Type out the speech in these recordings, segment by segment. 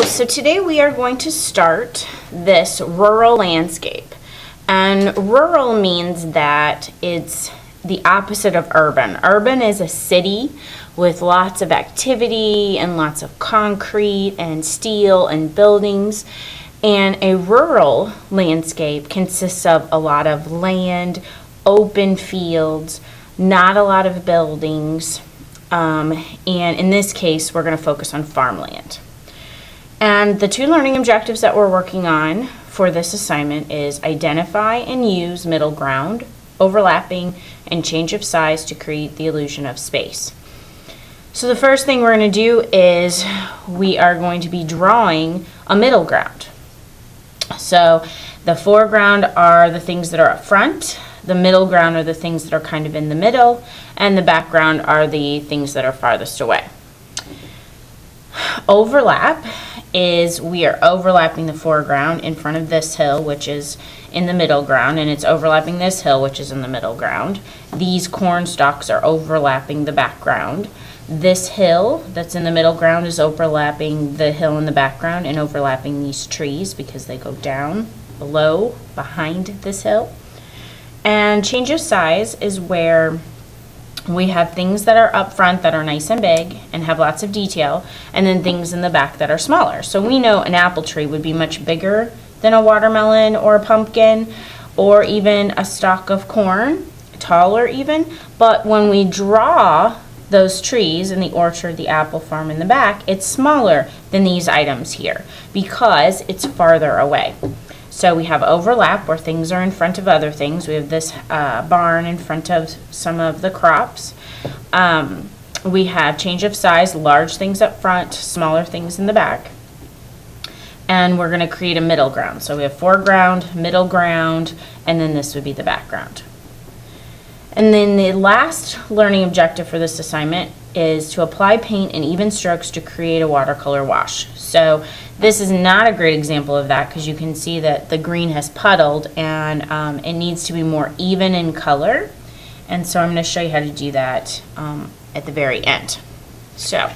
So today we are going to start this rural landscape. And rural means that it's the opposite of urban. Urban is a city with lots of activity and lots of concrete and steel and buildings. And a rural landscape consists of a lot of land, open fields, not a lot of buildings. And in this case, we're going to focus on farmland. And the two learning objectives that we're working on for this assignment is identify and use middle ground, overlapping, and change of size to create the illusion of space. So the first thing we're going to do is we are going to be drawing a middle ground. So the foreground are the things that are up front, the middle ground are the things that are kind of in the middle, and the background are the things that are farthest away. Overlap is we are overlapping the foreground in front of this hill, which is in the middle ground, and it's overlapping this hill, which is in the middle ground. These corn stalks are overlapping the background. This hill that's in the middle ground is overlapping the hill in the background and overlapping these trees because they go down below, behind this hill. And change of size is where we have things that are up front that are nice and big and have lots of detail, and then things in the back that are smaller. So we know an apple tree would be much bigger than a watermelon or a pumpkin or even a stalk of corn, taller even. But when we draw those trees in the orchard, the apple farm in the back, it's smaller than these items here because it's farther away. So we have overlap where things are in front of other things. We have this barn in front of some of the crops. We have change of size, large things up front, smaller things in the back. And we're going to create a middle ground. So we have foreground, middle ground, and then this would be the background. And then the last learning objective for this assignment is to apply paint in even strokes to create a watercolor wash. So this is not a great example of that because you can see that the green has puddled and it needs to be more even in color. And so I'm going to show you how to do that at the very end. So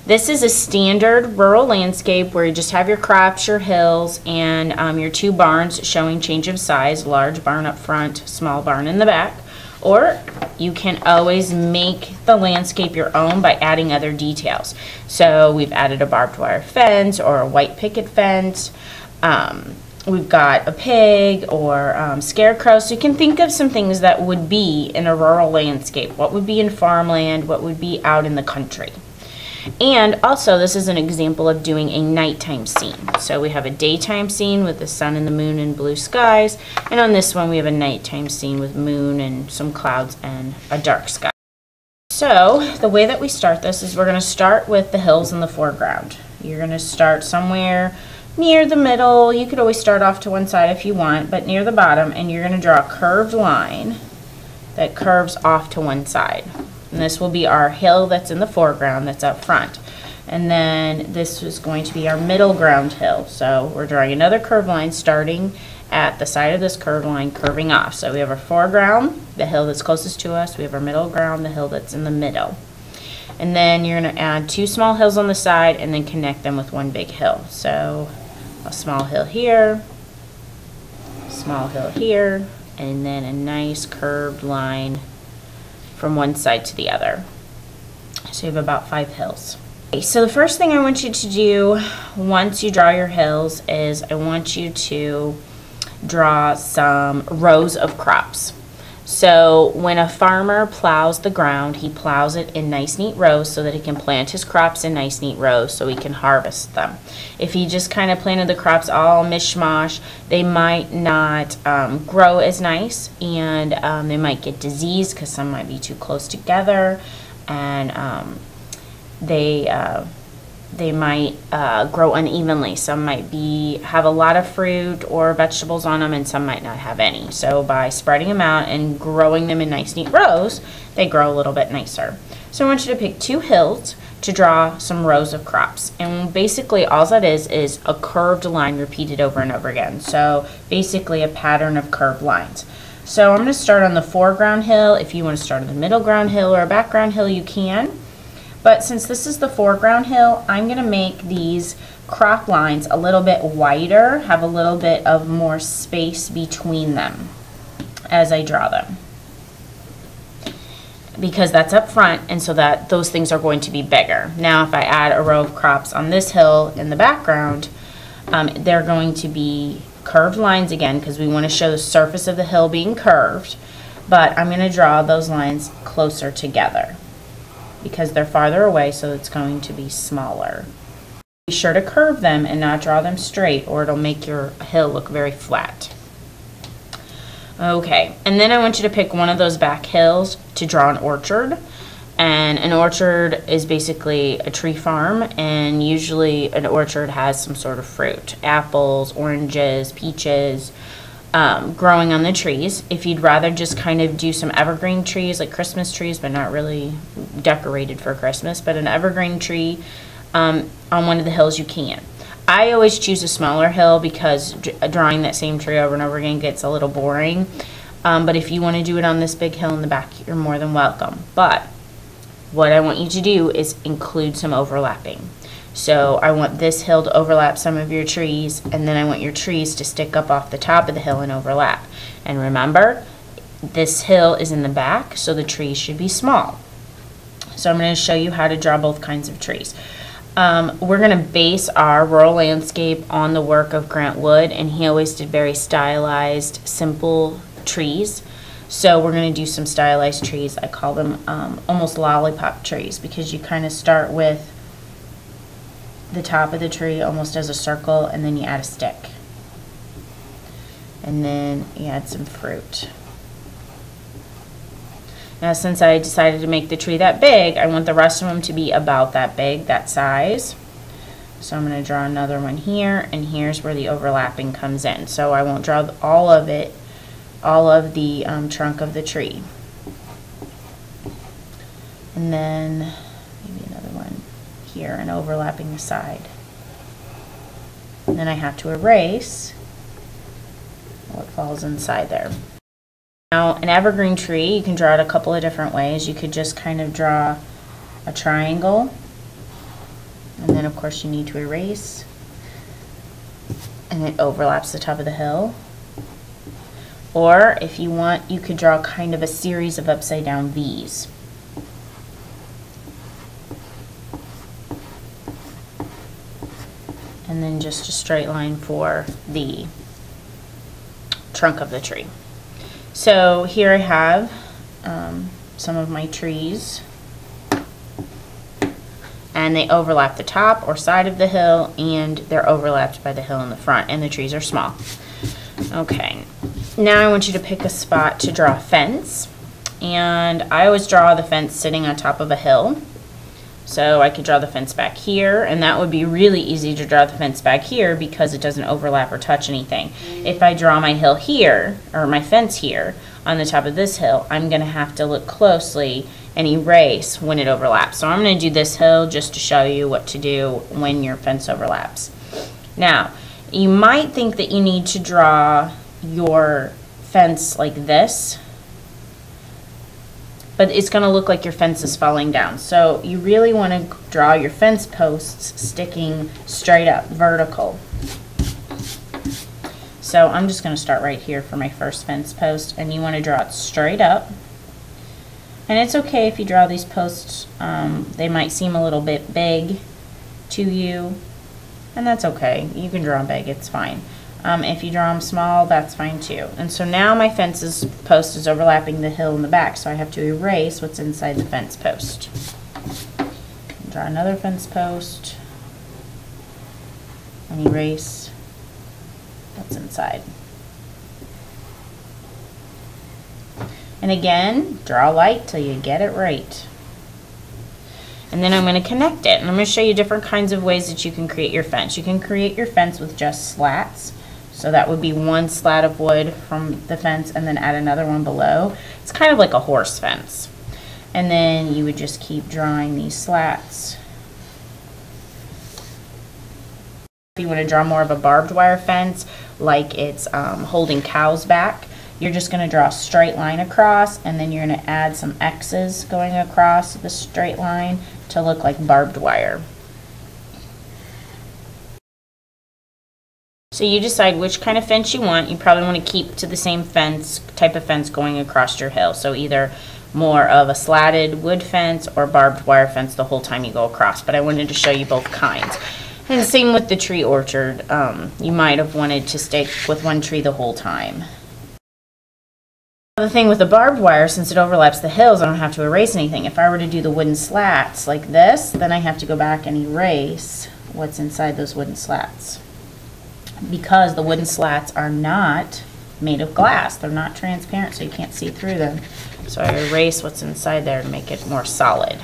this is a standard rural landscape where you just have your crops, your hills, and your two barns showing change of size, large barn up front, small barn in the back. Or you can always make the landscape your own by adding other details. So we've added a barbed wire fence or a white picket fence. We've got a pig or scarecrow. So you can think of some things that would be in a rural landscape. What would be in farmland? What would be out in the country? And also, this is an example of doing a nighttime scene. So we have a daytime scene with the sun and the moon and blue skies. And on this one, we have a nighttime scene with moon and some clouds and a dark sky. So the way that we start this is we're going to start with the hills in the foreground. You're going to start somewhere near the middle. You could always start off to one side if you want, but near the bottom. And you're going to draw a curved line that curves off to one side. And this will be our hill that's in the foreground that's up front. And then this is going to be our middle ground hill. So we're drawing another curved line starting at the side of this curved line curving off. So we have our foreground, the hill that's closest to us. We have our middle ground, the hill that's in the middle. And then you're going to add two small hills on the side and then connect them with one big hill. So a small hill here, small hill here, and then a nice curved line from one side to the other. So you have about 5 hills. Okay, so the first thing I want you to do once you draw your hills is I want you to draw some rows of crops. So when a farmer plows the ground, he plows it in nice neat rows so that he can plant his crops in nice neat rows so he can harvest them. If he just kind of planted the crops all mishmash, they might not grow as nice, and they might get disease because some might be too close together, and they might grow unevenly. Some might have a lot of fruit or vegetables on them, and some might not have any. So by spreading them out and growing them in nice neat rows, they grow a little bit nicer. So I want you to pick 2 hills to draw some rows of crops. And basically all that is a curved line repeated over and over again. So basically a pattern of curved lines. So I'm going to start on the foreground hill. If you want to start on the middle ground hill or a background hill, you can. But since this is the foreground hill, I'm going to make these crop lines a little bit wider, have a little bit of more space between them as I draw them, because that's up front, and so that those things are going to be bigger. Now if I add a row of crops on this hill in the background, they're going to be curved lines again, because we want to show the surface of the hill being curved, but I'm going to draw those lines closer together because they're farther away, so it's going to be smaller. Be sure to curve them and not draw them straight, or it'll make your hill look very flat. Okay, and then I want you to pick one of those back hills to draw an orchard. And an orchard is basically a tree farm, and usually an orchard has some sort of fruit. Apples, oranges, peaches, growing on the trees. If you'd rather just kind of do some evergreen trees, like Christmas trees, but not really decorated for Christmas, but an evergreen tree on one of the hills, you can. I always choose a smaller hill because drawing that same tree over and over again gets a little boring. But if you want to do it on this big hill in the back, you're more than welcome. But what I want you to do is include some overlapping. So I want this hill to overlap some of your trees, and then I want your trees to stick up off the top of the hill and overlap. And remember, this hill is in the back, so the trees should be small. So I'm going to show you how to draw both kinds of trees. We're going to base our rural landscape on the work of Grant Wood, and he always did very stylized, simple trees. So we're going to do some stylized trees. I call them almost lollipop trees, because you kind of start with the top of the tree almost as a circle, and then you add a stick. And then you add some fruit. Now, since I decided to make the tree that big, I want the rest of them to be about that big, that size. So I'm going to draw another one here, and here's where the overlapping comes in. So I won't draw all of it, all of the trunk of the tree. And then maybe another one here and overlapping the side. And then I have to erase what falls inside there. Now, an evergreen tree, you can draw it a couple of different ways. You could just kind of draw a triangle, and then of course you need to erase, and it overlaps the top of the hill. Or if you want, you could draw kind of a series of upside down V's. And then just a straight line for the trunk of the tree. So here I have some of my trees, and they overlap the top or side of the hill, and they're overlapped by the hill in the front, and the trees are small. Okay, now I want you to pick a spot to draw a fence, and I always draw the fence sitting on top of a hill. So I could draw the fence back here, and that would be really easy to draw the fence back here because it doesn't overlap or touch anything. If I draw my hill here, or my fence here, on the top of this hill, I'm going to have to look closely and erase when it overlaps. So I'm going to do this hill just to show you what to do when your fence overlaps. Now, you might think that you need to draw your fence like this, but it's going to look like your fence is falling down. So you really want to draw your fence posts sticking straight up, vertical. So I'm just going to start right here for my first fence post, and you want to draw it straight up. And it's okay if you draw these posts, they might seem a little bit big to you, and that's okay. You can draw them big, it's fine. If you draw them small, that's fine too. And so now my fence post is overlapping the hill in the back, so I have to erase what's inside the fence post. Draw another fence post and erase what's inside. And again, draw light till you get it right. And then I'm going to connect it, and I'm going to show you different kinds of ways that you can create your fence. You can create your fence with just slats. So that would be one slat of wood from the fence and then add another one below. It's kind of like a horse fence. And then you would just keep drawing these slats. If you want to draw more of a barbed wire fence, like it's holding cows back, you're just going to draw a straight line across, and then you're going to add some X's going across the straight line to look like barbed wire. So you decide which kind of fence you want. You probably want to keep to the same type of fence going across your hill. So either more of a slatted wood fence or barbed wire fence the whole time you go across. But I wanted to show you both kinds. And same with the tree orchard. You might have wanted to stick with one tree the whole time. The thing with the barbed wire, since it overlaps the hills, I don't have to erase anything. If I were to do the wooden slats like this, then I have to go back and erase what's inside those wooden slats. Because the wooden slats are not made of glass. They're not transparent, so you can't see through them. So I erase what's inside there to make it more solid.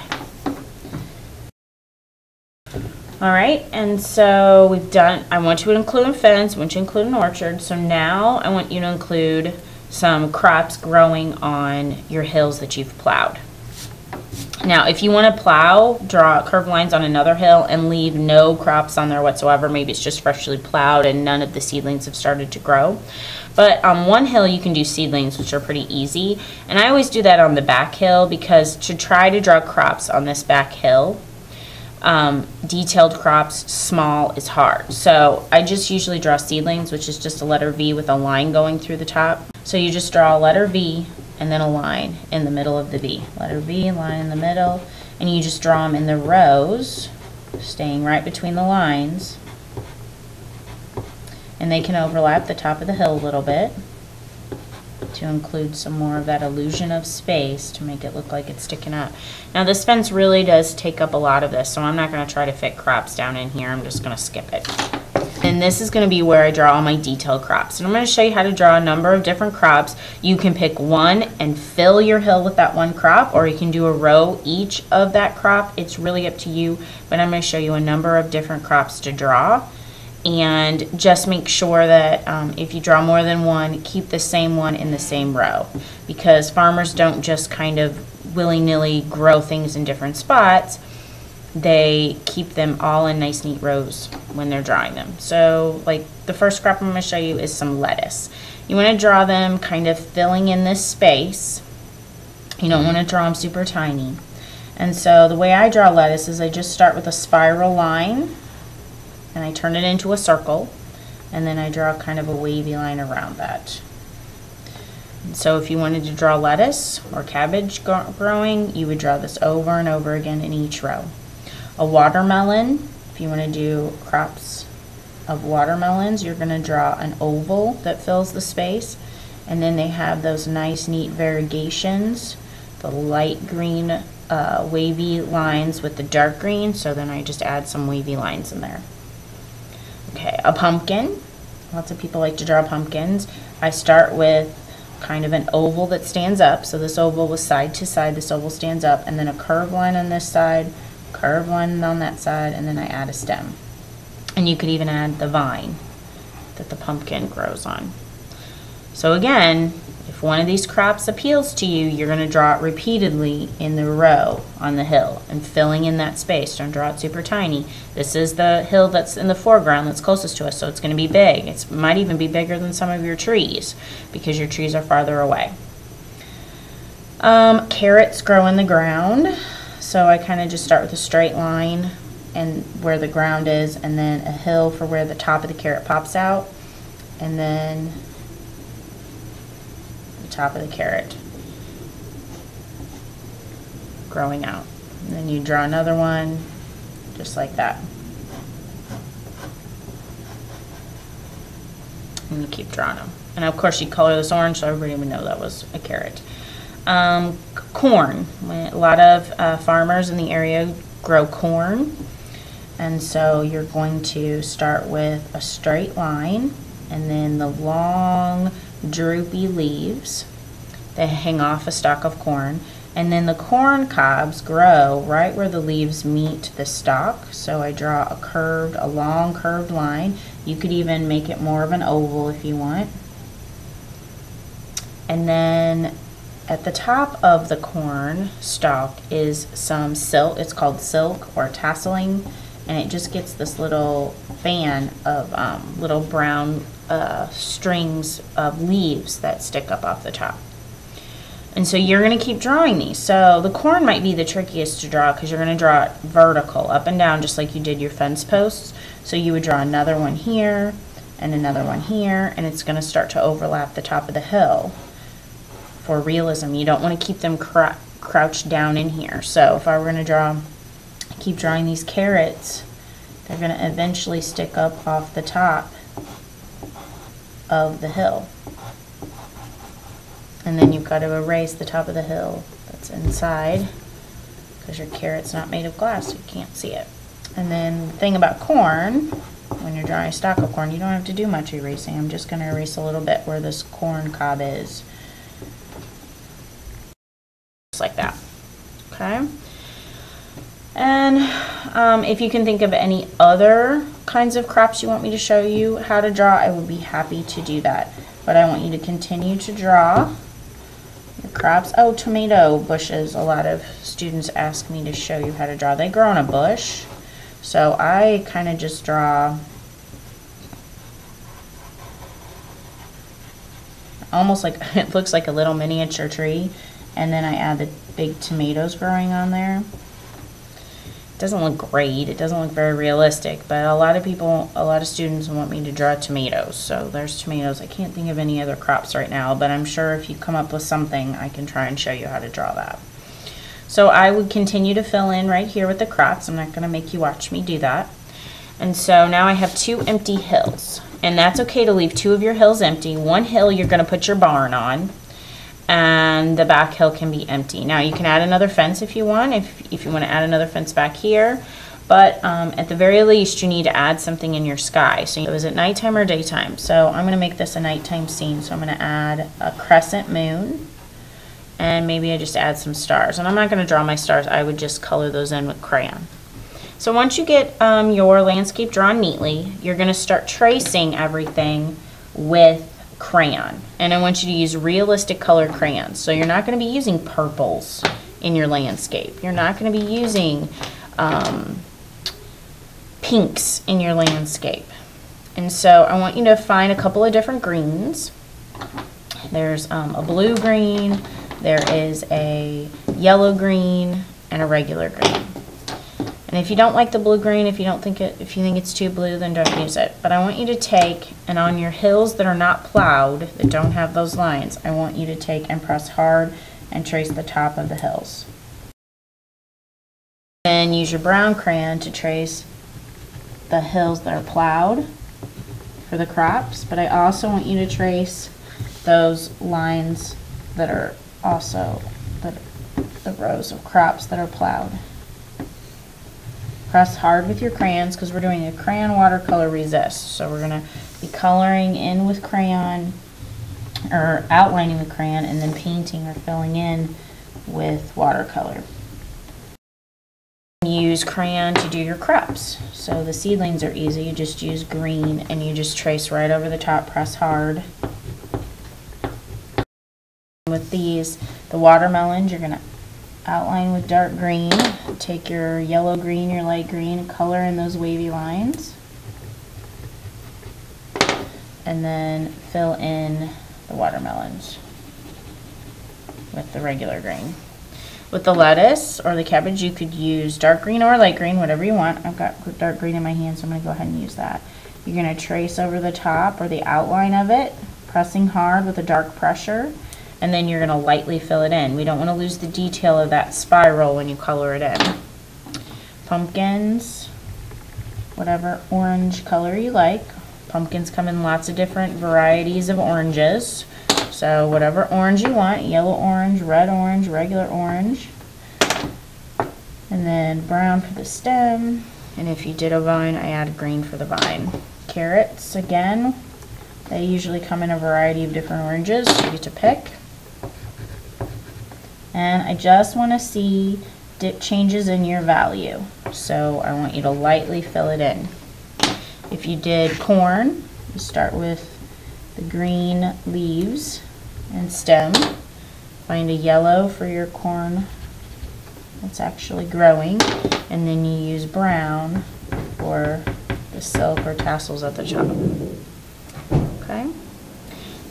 Alright, and so we've done, I want you to include a fence, I want you to include an orchard, so now I want you to include some crops growing on your hills that you've plowed. Now, if you want to plow, draw curved lines on another hill and leave no crops on there whatsoever. Maybe it's just freshly plowed and none of the seedlings have started to grow. But on one hill, you can do seedlings, which are pretty easy. And I always do that on the back hill because to try to draw crops on this back hill, detailed crops, small, is hard. So I just usually draw seedlings, which is just a letter V with a line going through the top. So you just draw a letter V and then a line in the middle of the V. Letter V, line in the middle, and you just draw them in the rows, staying right between the lines. And they can overlap the top of the hill a little bit to include some more of that illusion of space to make it look like it's sticking up. Now this fence really does take up a lot of this, so I'm not going to try to fit crops down in here. I'm just going to skip it. And this is going to be where I draw all my detailed crops. And I'm going to show you how to draw a number of different crops. You can pick one and fill your hill with that one crop, or you can do a row each of that crop. It's really up to you, but I'm going to show you a number of different crops to draw. And just make sure that if you draw more than one, keep the same one in the same row, because farmers don't just kind of willy-nilly grow things in different spots. They keep them all in nice neat rows when they're drawing them. So like the first crop I'm going to show you is some lettuce. You want to draw them kind of filling in this space. You don't want to draw them super tiny. And so the way I draw lettuce is I just start with a spiral line and I turn it into a circle, and then I draw kind of a wavy line around that. And so if you wanted to draw lettuce or cabbage growing, you would draw this over and over again in each row. A watermelon, if you want to do crops of watermelons, you're going to draw an oval that fills the space, and then they have those nice neat variegations, the light green wavy lines with the dark green, so then I just add some wavy lines in there. Okay, a pumpkin. Lots of people like to draw pumpkins. I start with kind of an oval that stands up, so this oval was side to side, this oval stands up, and then a curved line on this side, curved line on that side, and then I add a stem. And you could even add the vine that the pumpkin grows on. So again, if one of these crops appeals to you, you're going to draw it repeatedly in the row on the hill and filling in that space. Don't draw it super tiny. This is the hill that's in the foreground that's closest to us, so it's going to be big. It might even be bigger than some of your trees because your trees are farther away. Carrots grow in the ground, so I kind of just start with a straight line and where the ground is, and then a hill for where the top of the carrot pops out, and then top of the carrot growing out. And then you draw another one just like that. And you keep drawing them. And of course you color this orange so everybody would know that was a carrot. Corn. A lot of farmers in the area grow corn. And so you're going to start with a straight line and then the long droopy leaves that hang off a stalk of corn, and then the corn cobs grow right where the leaves meet the stalk. So I draw a long curved line. You could even make it more of an oval if you want. And then at the top of the corn stalk is some silk. It's called silk or tasseling, and it just gets this little fan of little brown strings of leaves that stick up off the top. And so you're going to keep drawing these. So the corn might be the trickiest to draw because you're going to draw it vertical, up and down, just like you did your fence posts. So you would draw another one here, and another one here, and it's going to start to overlap the top of the hill. For realism, you don't want to keep them crouched down in here. So if I were going to keep drawing these carrots, they're going to eventually stick up off the top of the hill. And then you've got to erase the top of the hill that's inside, because your carrot's not made of glass, so you can't see it. And then the thing about corn, when you're drawing a stalk of corn, you don't have to do much erasing. I'm just going to erase a little bit where this corn cob is. Just like that. Okay? And if you can think of any other kinds of crops you want me to show you how to draw, I would be happy to do that. But I want you to continue to draw your crops. Oh, tomato bushes. A lot of students ask me to show you how to draw. They grow in a bush. So I kind of just draw almost like, it looks like a little miniature tree, and then I add the big tomatoes growing on there. It doesn't look great, it doesn't look very realistic, but a lot of students want me to draw tomatoes. So there's tomatoes. I can't think of any other crops right now, but I'm sure if you come up with something, I can try and show you how to draw that. So I would continue to fill in right here with the crops. I'm not going to make you watch me do that. And so now I have 2 empty hills. And that's okay to leave 2 of your hills empty. One hill you're going to put your barn on, and the back hill can be empty. Now you can add another fence if you want, if you want to add another fence back here. But at the very least, you need to add something in your sky. So is it nighttime or daytime? So I'm going to make this a nighttime scene. So I'm going to add a crescent moon. And maybe I just add some stars. And I'm not going to draw my stars. I would just color those in with crayon. So once you get your landscape drawn neatly, you're going to start tracing everything with crayon. And I want you to use realistic colored crayons. So you're not going to be using purples in your landscape. You're not going to be using pinks in your landscape. And so I want you to find a couple of different greens. There's a blue green. There is a yellow green and a regular green. And if you don't like the blue green, if you think it's too blue, then don't use it. But I want you to take, and on your hills that are not plowed, that don't have those lines, I want you to take and press hard and trace the top of the hills. Then use your brown crayon to trace the hills that are plowed for the crops. But I also want you to trace those lines that are also the rows of crops that are plowed. Press hard with your crayons, because we're doing a crayon watercolor resist. So we're going to be coloring in with crayon, or outlining with crayon, and then painting or filling in with watercolor. Use crayon to do your crops. So the seedlings are easy. You just use green and you just trace right over the top, press hard. With these, the watermelons, you're going to outline with dark green. Take your yellow green, your light green, and color in those wavy lines. And then fill in the watermelons with the regular green. With the lettuce or the cabbage, you could use dark green or light green, whatever you want. I've got dark green in my hand, so I'm going to go ahead and use that. You're going to trace over the top or the outline of it, pressing hard with a dark pressure. And then you're going to lightly fill it in. We don't want to lose the detail of that spiral when you color it in. Pumpkins, whatever orange color you like. Pumpkins come in lots of different varieties of oranges. So whatever orange you want, yellow orange, red orange, regular orange. And then brown for the stem. And if you did a vine, I added green for the vine. Carrots, again, they usually come in a variety of different oranges, so you get to pick. And I just want to see changes in your value. So I want you to lightly fill it in. If you did corn, you start with the green leaves and stem. Find a yellow for your corn that's actually growing. And then you use brown for the silk or tassels at the top. Okay?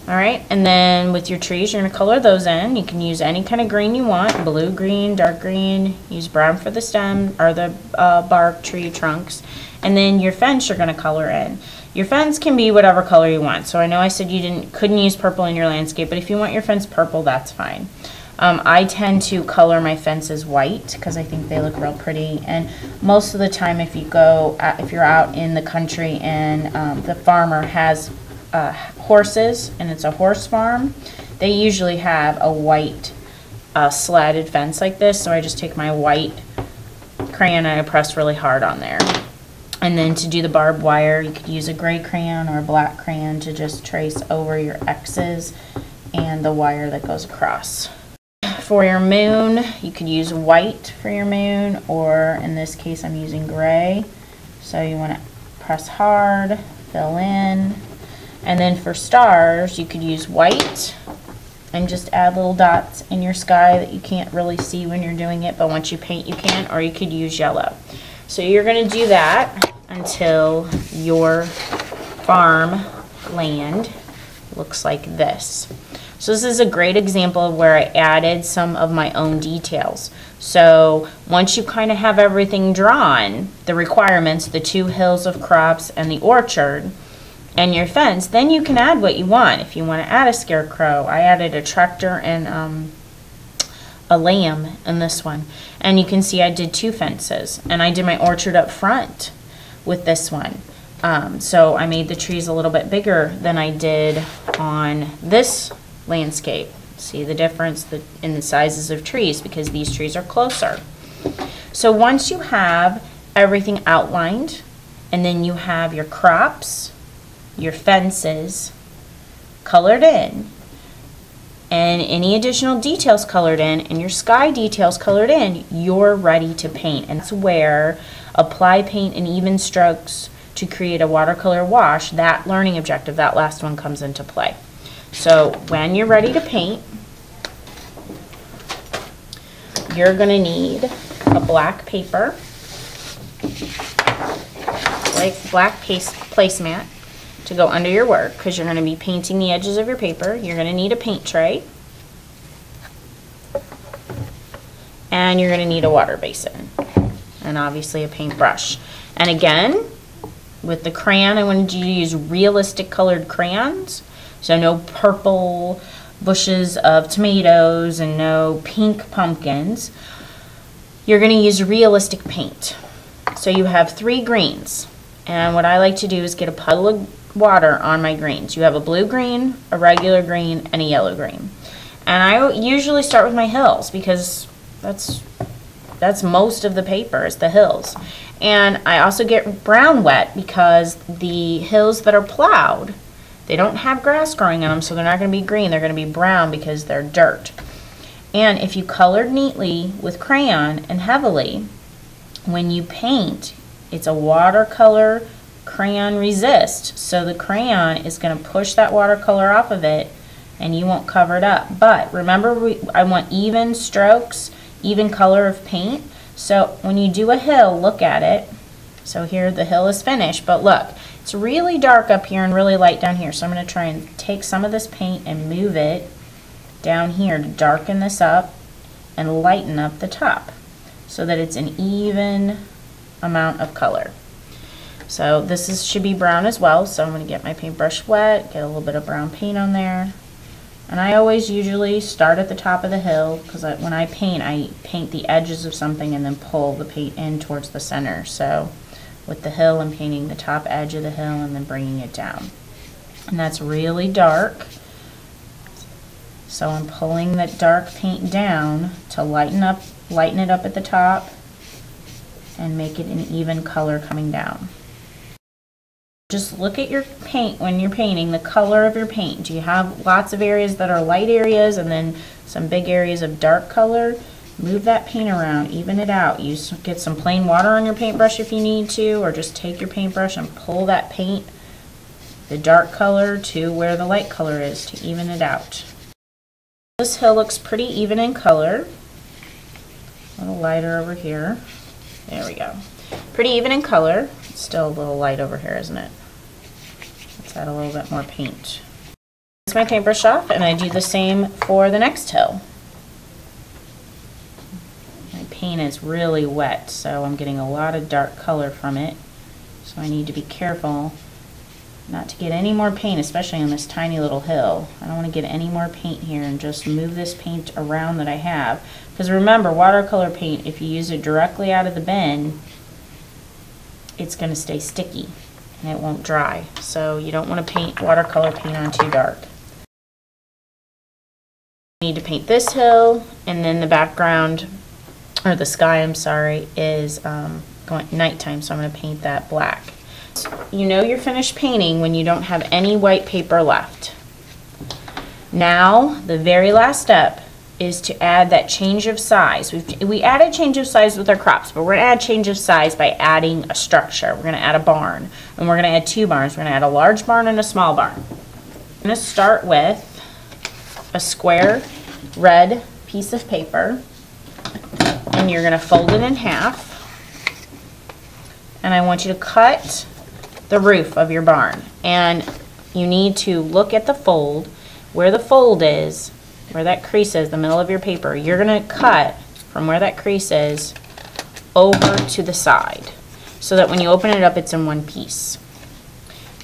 Alright, and then with your trees, you're going to color those in. You can use any kind of green you want, blue, green, dark green. Use brown for the stem or the bark, tree trunks. And then your fence you're going to color in. Your fence can be whatever color you want. So I know I said you couldn't use purple in your landscape, but if you want your fence purple, that's fine. I tend to color my fences white because I think they look real pretty. And most of the time, if you're out in the country and the farmer has horses and it's a horse farm, they usually have a white slatted fence like this. So I just take my white crayon and I press really hard on there. And then to do the barbed wire, you could use a gray crayon or a black crayon to just trace over your X's and the wire that goes across. For your moon, you could use white for your moon, or in this case I'm using gray. So you want to press hard, fill in. And then for stars, you could use white and just add little dots in your sky that you can't really see when you're doing it, but once you paint you can, or you could use yellow. So you're going to do that until your farm land looks like this. So this is a great example of where I added some of my own details. So once you kind of have everything drawn, the requirements, the 2 hills of crops and the orchard, and your fence, then you can add what you want. If you want to add a scarecrow, I added a tractor and a lamb in this one. And you can see I did 2 fences, and I did my orchard up front with this one. So I made the trees a little bit bigger than I did on this landscape. See the difference in the sizes of trees because these trees are closer. So once you have everything outlined, and then you have your crops, your fences colored in, and any additional details colored in, and your sky details colored in, you're ready to paint. And that's where apply paint in even strokes to create a watercolor wash, that learning objective, that last one, comes into play. So when you're ready to paint, you're going to need a black paper, like black placemat, to go under your work because you're going to be painting the edges of your paper. You're going to need a paint tray, and you're going to need a water basin, and obviously a paintbrush. And again, with the crayon, I wanted you to use realistic colored crayons. So no purple bushes of tomatoes and no pink pumpkins. You're going to use realistic paint. So you have 3 greens. And what I like to do is get a puddle of water on my greens. You have a blue green, a regular green, and a yellow green. And I usually start with my hills because that's most of the paper is the hills. And I also get brown wet because the hills that are plowed, they don't have grass growing on them, so they're not going to be green. They're going to be brown because they're dirt. And if you colored neatly with crayon and heavily, when you paint, it's a watercolor crayon resist. So the crayon is going to push that watercolor off of it and you won't cover it up. But remember, I want even strokes, even color of paint. So when you do a hill, look at it. So here the hill is finished, but look, it's really dark up here and really light down here. So I'm going to try and take some of this paint and move it down here to darken this up and lighten up the top so that it's an even amount of color. So this should be brown as well, so I'm going to get my paintbrush wet, get a little bit of brown paint on there. And I always usually start at the top of the hill because when I paint the edges of something and then pull the paint in towards the center. So with the hill, I'm painting the top edge of the hill and then bringing it down. And that's really dark. So I'm pulling that dark paint down to lighten it up at the top and make it an even color coming down. Just look at your paint when you're painting, the color of your paint. Do you have lots of areas that are light areas and then some big areas of dark color? Move that paint around, even it out. You get some plain water on your paintbrush if you need to, or just take your paintbrush and pull that paint, the dark color, to where the light color is to even it out. This hill looks pretty even in color. A little lighter over here. There we go. Pretty even in color. It's still a little light over here, isn't it? Let's add a little bit more paint. That's my paintbrush off, and I do the same for the next hill. My paint is really wet, so I'm getting a lot of dark color from it. So I need to be careful not to get any more paint, especially on this tiny little hill. I don't want to get any more paint here, and just move this paint around that I have. Because remember, watercolor paint, if you use it directly out of the bin, it's going to stay sticky and it won't dry. So you don't want to paint watercolor paint on too dark. I need to paint this hill, and then the background, or the sky, I'm sorry, is going nighttime, so I'm going to paint that black. You know you're finished painting when you don't have any white paper left. Now, the very last step is to add that change of size. We added change of size with our crops, but we're going to add change of size by adding a structure. We're going to add a barn, and we're going to add two barns. We're going to add a large barn and a small barn. I'm going to start with a square red piece of paper, and you're going to fold it in half, and I want you to cut the roof of your barn, and you need to look at the fold. Where the fold is, where that crease is, the middle of your paper, you're going to cut from where that crease is over to the side, so that when you open it up, it's in one piece.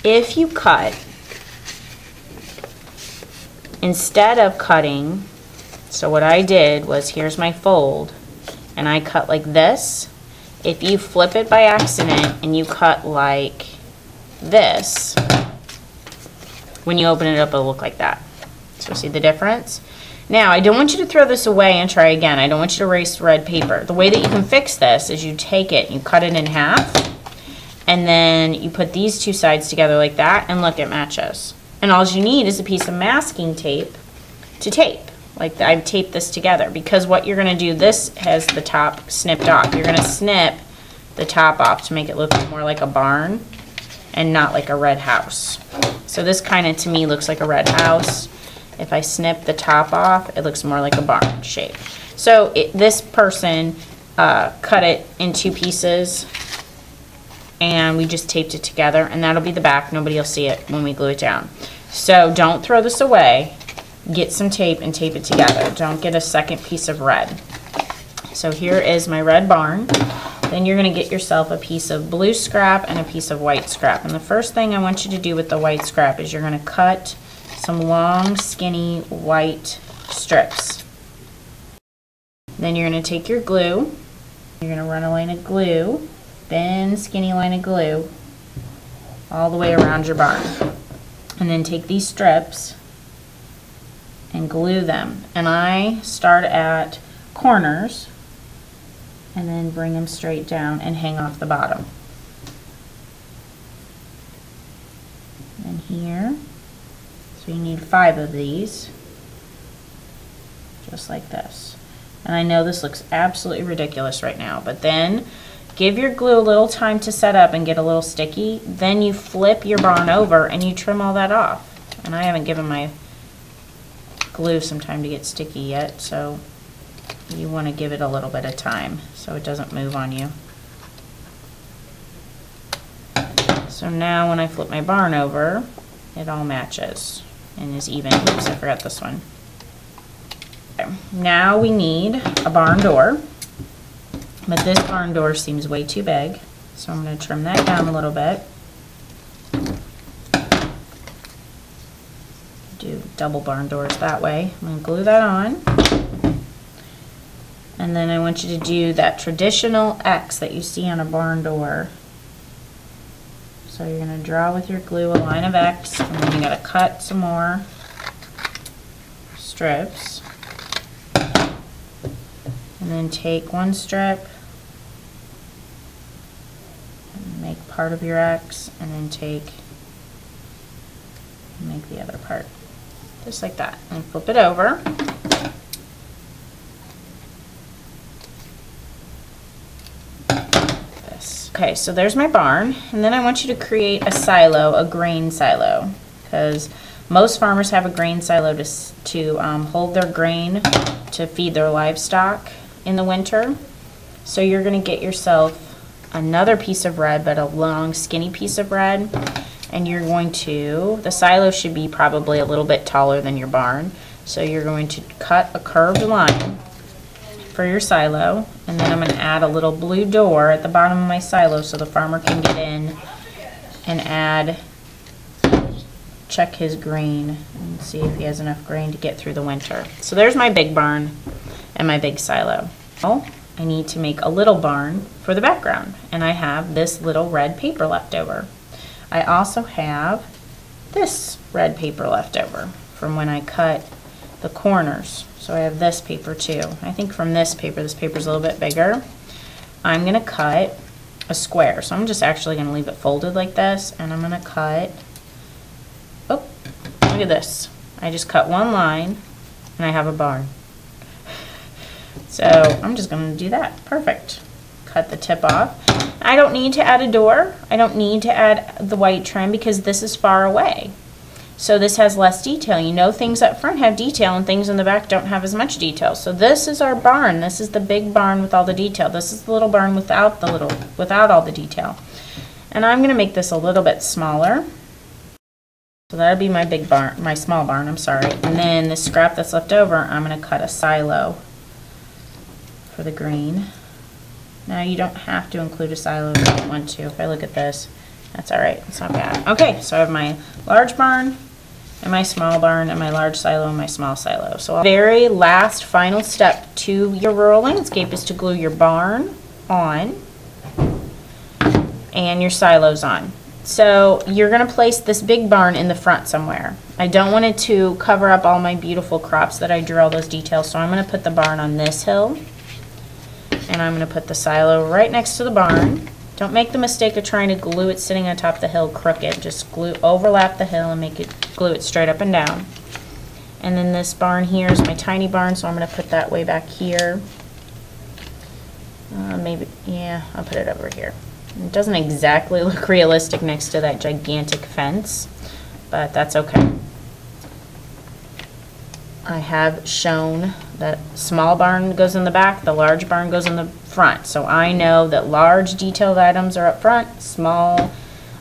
If you cut, instead of cutting, so what I did was, here's my fold, and I cut like this. If you flip it by accident and you cut like this, when you open it up, it'll look like that. So see the difference? Now, I don't want you to throw this away and try again. I don't want you to erase red paper. The way that you can fix this is you take it, you cut it in half, and then you put these two sides together like that, and look, it matches. And all you need is a piece of masking tape to tape. Like I've taped this together, because what you're going to do, this has the top snipped off. You're going to snip the top off to make it look more like a barn and not like a red house. So this kind of, to me, looks like a red house. If I snip the top off, it looks more like a barn shape. So this person cut it in two pieces, and we just taped it together, and that'll be the back. Nobody will see it when we glue it down. So don't throw this away. Get some tape and tape it together. Don't get a second piece of red. So here is my red barn. Then you're going to get yourself a piece of blue scrap and a piece of white scrap. And the first thing I want you to do with the white scrap is you're going to cut some long, skinny white strips. Then you're going to take your glue. You're going to run a line of glue, thin, skinny line of glue, all the way around your barn. And then take these strips and glue them. And I start at corners and then bring them straight down and hang off the bottom. And here, so you need 5 of these, just like this. And I know this looks absolutely ridiculous right now, but then give your glue a little time to set up and get a little sticky. Then you flip your barn over and you trim all that off. And I haven't given my glue some time to get sticky yet, so you want to give it a little bit of time so it doesn't move on you. So now when I flip my barn over, it all matches and is even. Oops, I forgot this one. Okay. Now we need a barn door, but this barn door seems way too big, so I'm going to trim that down a little bit. Do double barn doors that way. I'm going to glue that on. And then I want you to do that traditional X that you see on a barn door. So you're going to draw with your glue a line of X, and then you got to cut some more strips. And then take one strip and make part of your X, and then make the other part. Just like that. And flip it over. Okay, so there's my barn, and then I want you to create a silo, a grain silo, because most farmers have a grain silo to hold their grain to feed their livestock in the winter. So you're going to get yourself another piece of red, but a long skinny piece of red, and you're going to, the silo should be probably a little bit taller than your barn, so you're going to cut a curved line for your silo, and then I'm going to add a little blue door at the bottom of my silo so the farmer can get in and add check his grain and see if he has enough grain to get through the winter. So there's my big barn and my big silo. Now I need to make a little barn for the background, and I have this little red paper left over. I also have this red paper left over from when I cut the corners. So I have this paper too. I think from this paper's a little bit bigger. I'm gonna cut a square. So I'm just actually gonna leave it folded like this, and I'm gonna cut, oh, look at this. I just cut one line and I have a barn. So I'm just gonna do that, perfect. Cut the tip off. I don't need to add a door. I don't need to add the white trim because this is far away. So this has less detail. You know, things up front have detail and things in the back don't have as much detail. So this is our barn. This is the big barn with all the detail. This is the little barn without all the detail. And I'm going to make this a little bit smaller. So that'll be my big barn, my small barn, I'm sorry. And then the scrap that's left over, I'm going to cut a silo for the green. Now you don't have to include a silo if you don't want to. If I look at this, that's all right. It's not bad. Okay, so I have my large barn and my small barn and my large silo and my small silo. So very last final step to your rural landscape is to glue your barn on and your silos on. So you're going to place this big barn in the front somewhere. I don't want it to cover up all my beautiful crops that I drew all those details, so I'm going to put the barn on this hill. And I'm going to put the silo right next to the barn. Don't make the mistake of trying to glue it sitting on top of the hill crooked. Just overlap the hill and glue it straight up and down. And then this barn here is my tiny barn, so I'm going to put that way back here. Maybe, yeah, I'll put it over here. It doesn't exactly look realistic next to that gigantic fence, but that's okay. I have shown that small barn goes in the back, the large barn goes in the front. So I know that large detailed items are up front, small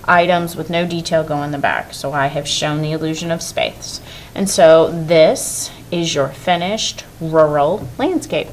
items with no detail go in the back. So I have shown the illusion of space. And so this is your finished rural landscape.